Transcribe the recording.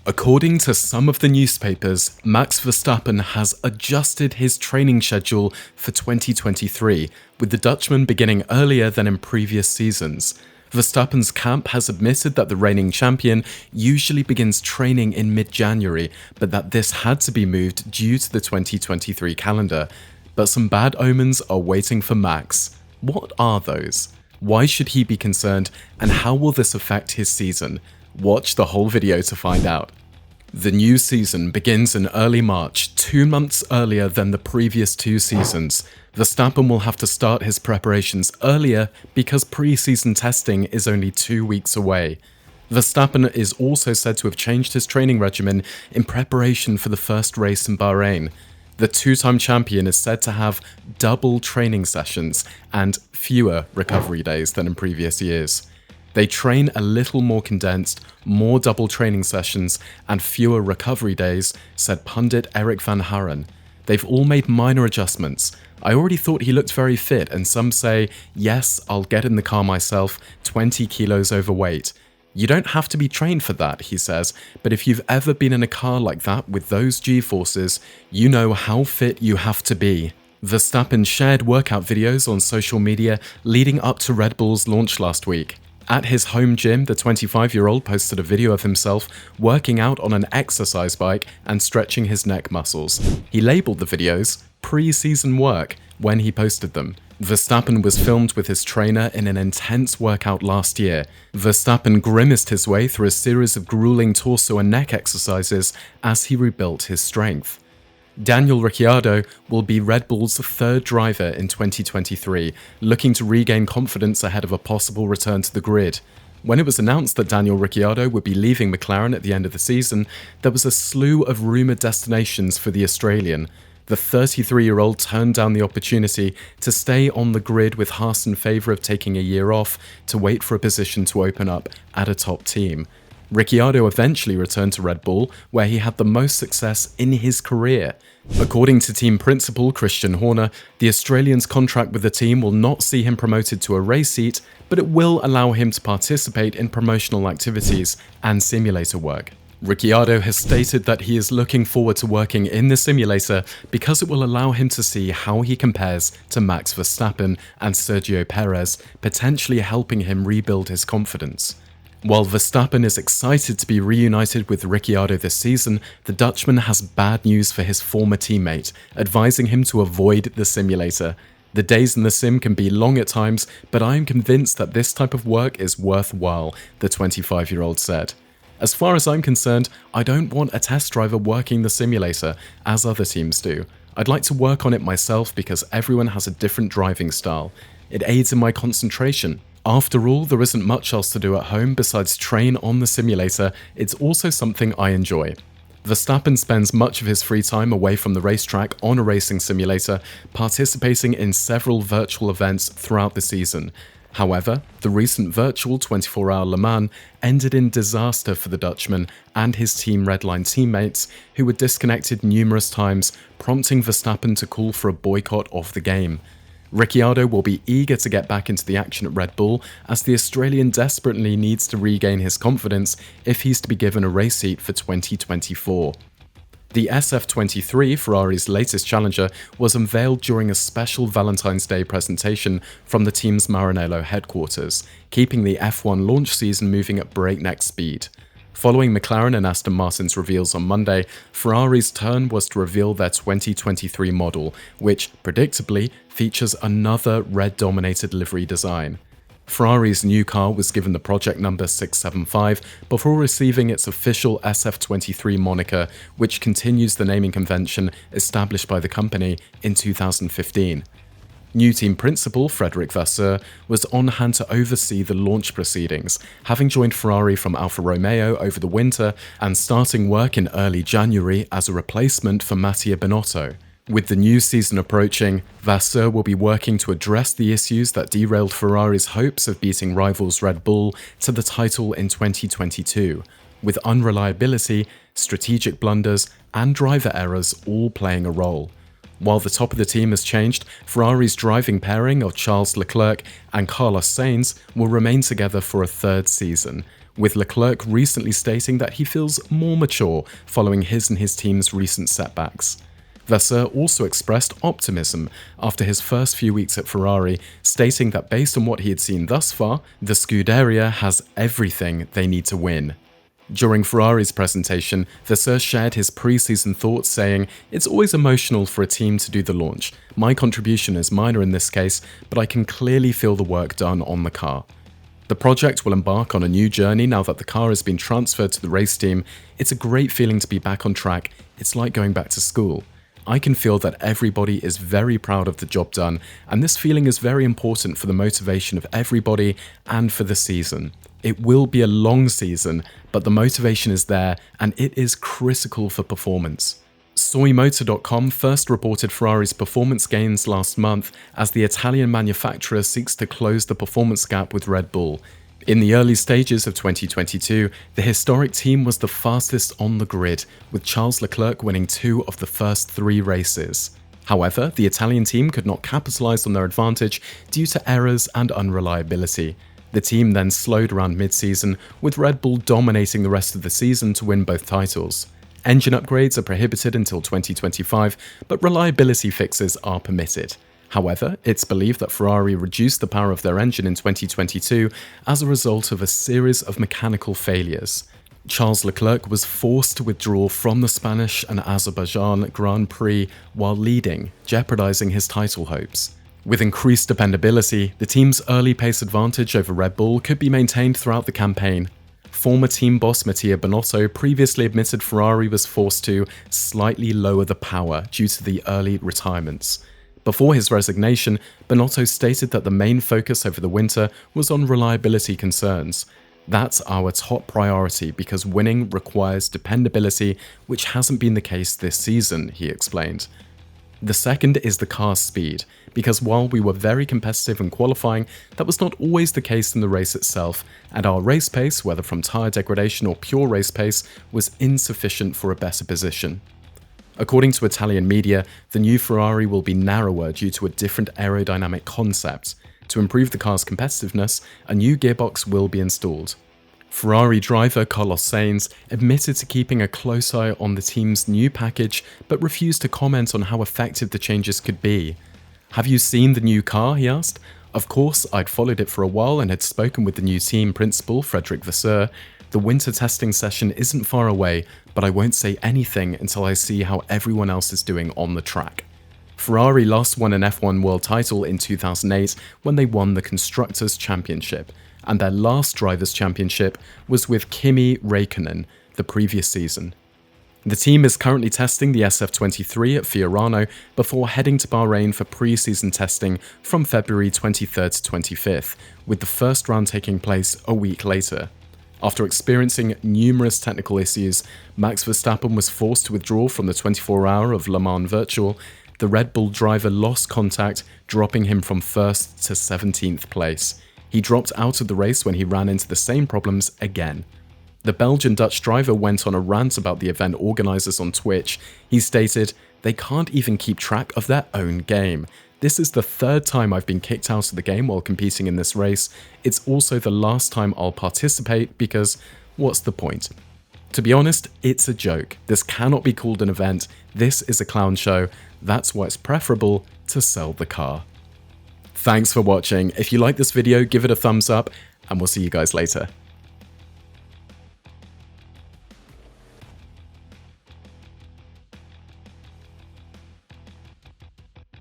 According to some of the newspapers, Max Verstappen has adjusted his training schedule for 2023, with the Dutchman beginning earlier than in previous seasons. Verstappen's camp has admitted that the reigning champion usually begins training in mid-January, but that this had to be moved due to the 2023 calendar. But some bad omens are waiting for Max. What are those? Why should he be concerned, and how will this affect his season? Watch the whole video to find out. The new season begins in early March, 2 months earlier than the previous 2 seasons. Verstappen will have to start his preparations earlier because pre-season testing is only 2 weeks away. Verstappen is also said to have changed his training regimen in preparation for the first race in Bahrain. The 2-time champion is said to have double training sessions and fewer recovery days than in previous years. They train a little more condensed, more double training sessions, and fewer recovery days, said pundit Erik van Haren. They've all made minor adjustments. I already thought he looked very fit, and some say, yes, I'll get in the car myself, 20 kilos overweight. You don't have to be trained for that, he says, but if you've ever been in a car like that with those G-forces, you know how fit you have to be. Verstappen shared workout videos on social media leading up to Red Bull's launch last week. At his home gym, the 25-year-old posted a video of himself working out on an exercise bike and stretching his neck muscles. He labeled the videos pre-season work when he posted them. Verstappen was filmed with his trainer in an intense workout last year. Verstappen grimaced his way through a series of grueling torso and neck exercises as he rebuilt his strength. Daniel Ricciardo will be Red Bull's 3rd driver in 2023, looking to regain confidence ahead of a possible return to the grid. When it was announced that Daniel Ricciardo would be leaving McLaren at the end of the season, there was a slew of rumoured destinations for the Australian. The 33-year-old turned down the opportunity to stay on the grid with Haas in favour of taking a year off to wait for a position to open up at a top team. Ricciardo eventually returned to Red Bull, where he had the most success in his career. According to team principal Christian Horner, the Australian's contract with the team will not see him promoted to a race seat, but it will allow him to participate in promotional activities and simulator work. Ricciardo has stated that he is looking forward to working in the simulator because it will allow him to see how he compares to Max Verstappen and Sergio Perez, potentially helping him rebuild his confidence. While Verstappen is excited to be reunited with Ricciardo this season, the Dutchman has bad news for his former teammate, advising him to avoid the simulator. The days in the sim can be long at times, but I am convinced that this type of work is worthwhile, the 25-year-old said. As far as I'm concerned, I don't want a test driver working the simulator, as other teams do. I'd like to work on it myself because everyone has a different driving style. It aids in my concentration. After all, there isn't much else to do at home besides train on the simulator. It's also something I enjoy. Verstappen spends much of his free time away from the racetrack on a racing simulator, participating in several virtual events throughout the season. However, the recent virtual 24-hour Le Mans ended in disaster for the Dutchman and his Team Redline teammates, who were disconnected numerous times, prompting Verstappen to call for a boycott of the game. Ricciardo will be eager to get back into the action at Red Bull, as the Australian desperately needs to regain his confidence if he's to be given a race seat for 2024. The SF23, Ferrari's latest challenger, was unveiled during a special Valentine's Day presentation from the team's Maranello headquarters, keeping the F1 launch season moving at breakneck speed. Following McLaren and Aston Martin's reveals on Monday, Ferrari's turn was to reveal their 2023 model, which, predictably, features another red-dominated livery design. Ferrari's new car was given the project number 675 before receiving its official SF23 moniker, which continues the naming convention established by the company in 2015. New team principal Frederic Vasseur was on hand to oversee the launch proceedings, having joined Ferrari from Alfa Romeo over the winter and starting work in early January as a replacement for Mattia Binotto. With the new season approaching, Vasseur will be working to address the issues that derailed Ferrari's hopes of beating rivals Red Bull to the title in 2022, with unreliability, strategic blunders, and driver errors all playing a role. While the top of the team has changed, Ferrari's driving pairing of Charles Leclerc and Carlos Sainz will remain together for a 3rd season, with Leclerc recently stating that he feels more mature following his and his team's recent setbacks. Vasseur also expressed optimism after his first few weeks at Ferrari, stating that based on what he had seen thus far, the Scuderia has everything they need to win. During Ferrari's presentation, Vasseur shared his pre-season thoughts, saying, "It's always emotional for a team to do the launch. My contribution is minor in this case, but I can clearly feel the work done on the car. The project will embark on a new journey now that the car has been transferred to the race team. It's a great feeling to be back on track. It's like going back to school. I can feel that everybody is very proud of the job done, and this feeling is very important for the motivation of everybody and for the season. It will be a long season, but the motivation is there and it is critical for performance." SoyMotor.com first reported Ferrari's performance gains last month as the Italian manufacturer seeks to close the performance gap with Red Bull. In the early stages of 2022, the historic team was the fastest on the grid, with Charles Leclerc winning 2 of the first 3 races. However, the Italian team could not capitalize on their advantage due to errors and unreliability. The team then slowed around mid-season, with Red Bull dominating the rest of the season to win both titles. Engine upgrades are prohibited until 2025, but reliability fixes are permitted. However, it's believed that Ferrari reduced the power of their engine in 2022 as a result of a series of mechanical failures. Charles Leclerc was forced to withdraw from the Spanish and Azerbaijan Grand Prix while leading, jeopardizing his title hopes. With increased dependability, the team's early pace advantage over Red Bull could be maintained throughout the campaign. Former team boss Mattia Binotto previously admitted Ferrari was forced to slightly lower the power due to the early retirements. Before his resignation, Binotto stated that the main focus over the winter was on reliability concerns. "That's our top priority because winning requires dependability, which hasn't been the case this season," he explained. The second is the car's speed, because while we were very competitive in qualifying, that was not always the case in the race itself, and our race pace, whether from tyre degradation or pure race pace, was insufficient for a better position. According to Italian media, the new Ferrari will be narrower due to a different aerodynamic concept. To improve the car's competitiveness, a new gearbox will be installed. Ferrari driver Carlos Sainz admitted to keeping a close eye on the team's new package, but refused to comment on how effective the changes could be. "Have you seen the new car?" he asked. Of course, I'd followed it for a while and had spoken with the new team principal, Frederic Vasseur. The winter testing session isn't far away, but I won't say anything until I see how everyone else is doing on the track. Ferrari last won an F1 world title in 2008 when they won the Constructors' Championship, and their last Drivers' Championship was with Kimi Räikkönen the previous season. The team is currently testing the SF23 at Fiorano before heading to Bahrain for pre-season testing from February 23rd to 25th, with the first round taking place a week later. After experiencing numerous technical issues, Max Verstappen was forced to withdraw from the 24-hour of Le Mans Virtual. The Red Bull driver lost contact, dropping him from 1st to 17th place. He dropped out of the race when he ran into the same problems again. The Belgian-Dutch driver went on a rant about the event organisers on Twitch. He stated, "They can't even keep track of their own game. This is the 3rd time I've been kicked out of the game while competing in this race. It's also the last time I'll participate because what's the point? To be honest, it's a joke. This cannot be called an event. This is a clown show. That's why it's preferable to sell the car." Thanks for watching. If you like this video, give it a thumbs up, and we'll see you guys later.